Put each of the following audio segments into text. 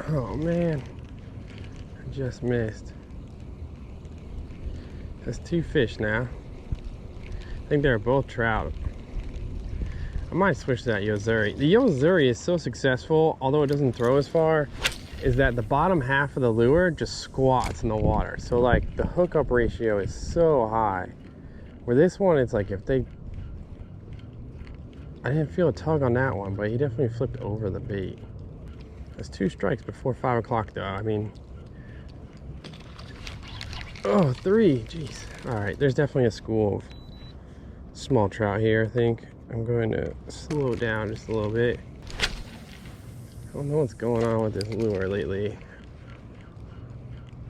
Oh man, I just missed. That's 2 fish now. I think they're both trout. I might switch to that Yo-Zuri. The Yo-Zuri is so successful, although it doesn't throw as far, is that the bottom half of the lure just squats in the water. So like the hookup ratio is so high. Where this one, it's like if they... I didn't feel a tug on that one, but he definitely flipped over the bait. That's 2 strikes before 5 o'clock though. I mean... Oh, 3, jeez. All right, there's definitely a school of small trout here, I think. I'm going to slow down just a little bit. I don't know what's going on with this lure lately.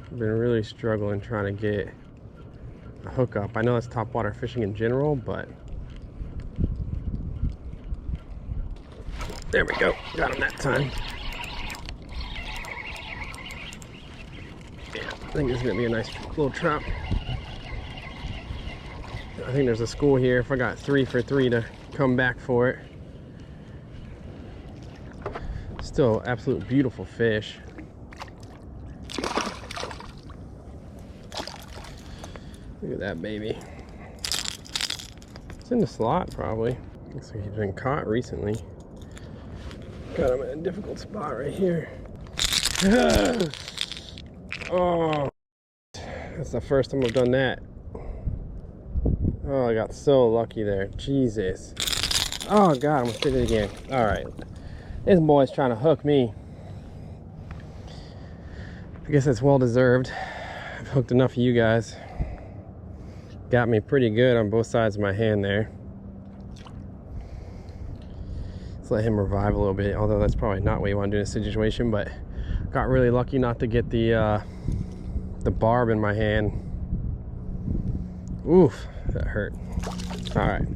I've been really struggling trying to get a hookup. I know that's topwater fishing in general, but there we go. Got him that time. Yeah, I think this is gonna be a nice little trout. I think there's a school here. If I got 3 for 3 to come back for it. Still absolute beautiful fish. Look at that baby. It's in the slot probably. Looks like he's been caught recently. Got him in a difficult spot right here. Oh, that's the first time I've done that. Oh, I got so lucky there. Jesus. Oh God, I'm gonna stick it again. All right, this boy's trying to hook me. I guess that's well deserved. I've hooked enough of you guys. Got me pretty good on both sides of my hand there. Let's let him revive a little bit, although that's probably not what you want to do in a situation, but got really lucky not to get the barb in my hand. Oof, that hurt. All right,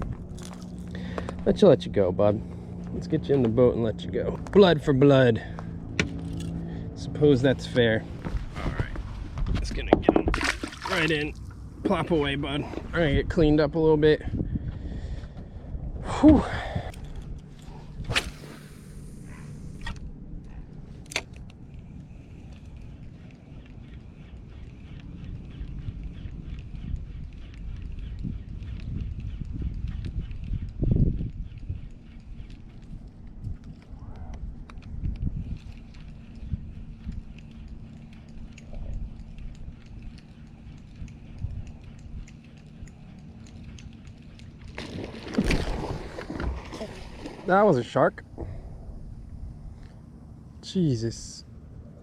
let you go, bud. Let's get you in the boat and let you go. Blood for blood. Suppose that's fair. All right, just gonna get him right in. Plop away, bud. I'm gonna get cleaned up a little bit. Whew. That was a shark. Jesus.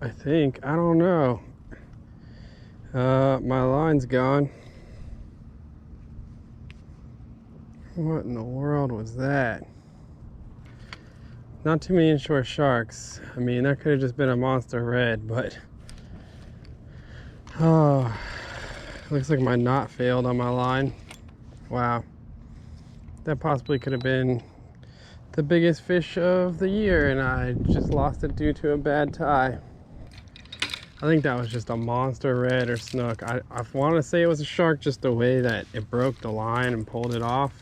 I think. I don't know. My line's gone. What in the world was that? Not too many inshore sharks. I mean, that could have just been a monster red, but... Oh, looks like my knot failed on my line. Wow. That possibly could have been the biggest fish of the year, and I just lost it due to a bad tie. I think that was just a monster red or snook. I want to say it was a shark, just the way that it broke the line and pulled it off.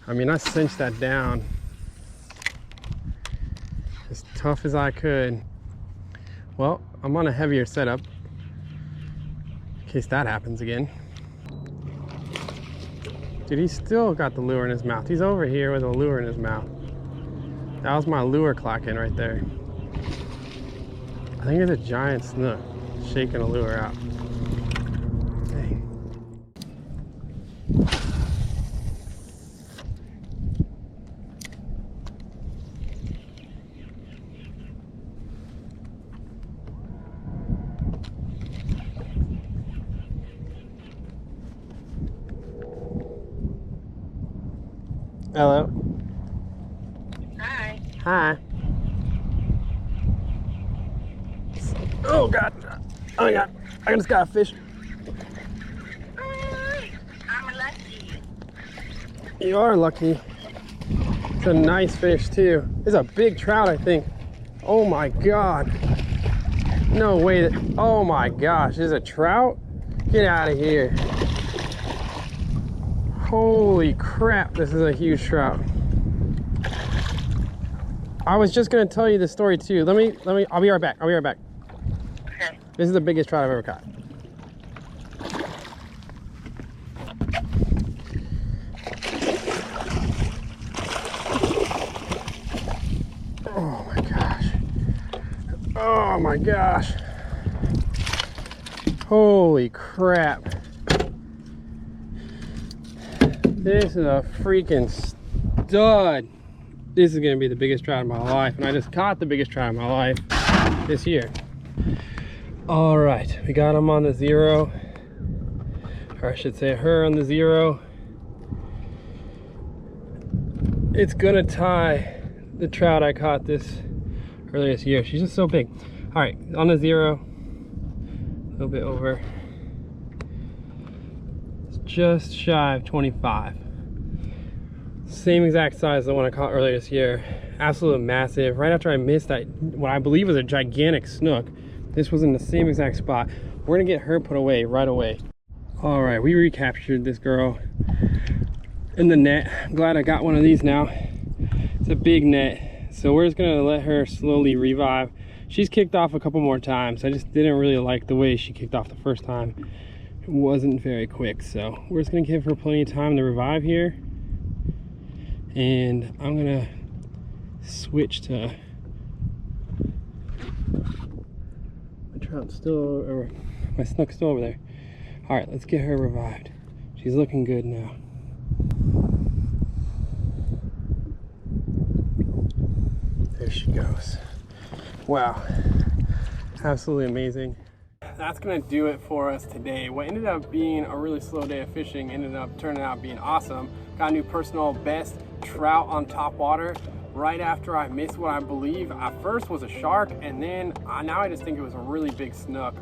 I mean, I cinched that down as tough as I could. Well, I'm on a heavier setup in case that happens again. Dude, he's still got the lure in his mouth. He's over here with a lure in his mouth. That was my lure clacking right there. I think it's a giant snook shaking a lure out. Dang. Hello. Hi. Hi. Oh God. Oh my God. I just got a fish. I'm lucky. You are lucky. It's a nice fish too. It's a big trout, I think. Oh my God. No way that, oh my gosh, is a trout? Get out of here. Holy crap, this is a huge trout. I was just gonna tell you the story too. I'll be right back. Okay. This is the biggest trout I've ever caught. Oh my gosh. Oh my gosh. Holy crap. This is a freaking stud. This is gonna be the biggest trout of my life, and I just caught the biggest trout of my life this year. All right, we got him on the 0, or I should say her on the 0. It's gonna tie the trout I caught earlier this year. She's just so big. All right, on the 0, a little bit over. It's just shy of 25. Same exact size as the one I caught earlier this year. Absolutely massive. Right after I missed that, what I believe was a gigantic snook, this was in the same exact spot. We're gonna get her put away right away. All right, we recaptured this girl in the net. I'm glad I got one of these now. It's a big net, so we're just gonna let her slowly revive. She's kicked off a couple more times. I just didn't really like the way she kicked off the first time. It wasn't very quick, so we're just gonna give her plenty of time to revive here. And I'm gonna switch to my trout's still, or my snook's still over there. All right, let's get her revived. She's looking good now. There she goes. Wow, absolutely amazing. That's gonna do it for us today. What ended up being a really slow day of fishing ended up turning out being awesome. Got a new personal best trout on top water right after I missed what I believe at first was a shark, and then now I just think it was a really big snook,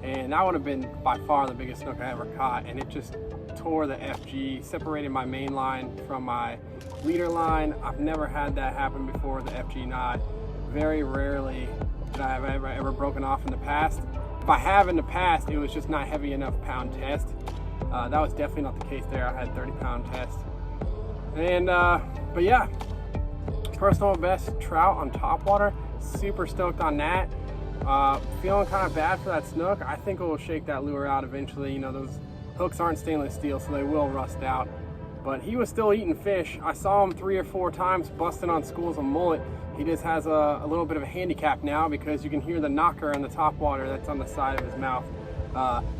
and that would have been by far the biggest snook I ever caught, and it just tore the FG, separated my main line from my leader line. I've never had that happen before, the FG knot. Very rarely did I have ever broken off in the past. If I have in the past, it was just not heavy enough pound test. That was definitely not the case there. I had 30-pound test. And, but yeah, personal best trout on top water. Super stoked on that. Feeling kind of bad for that snook. I think it will shake that lure out eventually. You know, those hooks aren't stainless steel, so they will rust out. But he was still eating fish. I saw him 3 or 4 times busting on schools of mullet. He just has a little bit of a handicap now because you can hear the knocker on the top water that's on the side of his mouth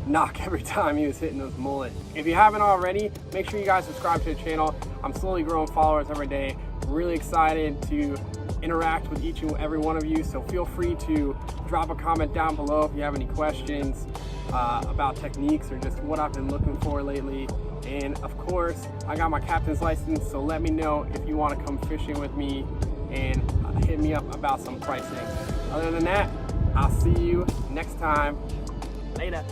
knock every time he was hitting those mullet. If you haven't already, make sure you guys subscribe to the channel. I'm slowly growing followers every day. Really excited to interact with each and every one of you, so feel free to drop a comment down below if you have any questions about techniques or just what I've been looking for lately. And of course, I got my captain's license, so let me know if you want to come fishing with me and hit me up about some pricing. Other than that, I'll see you next time. Later.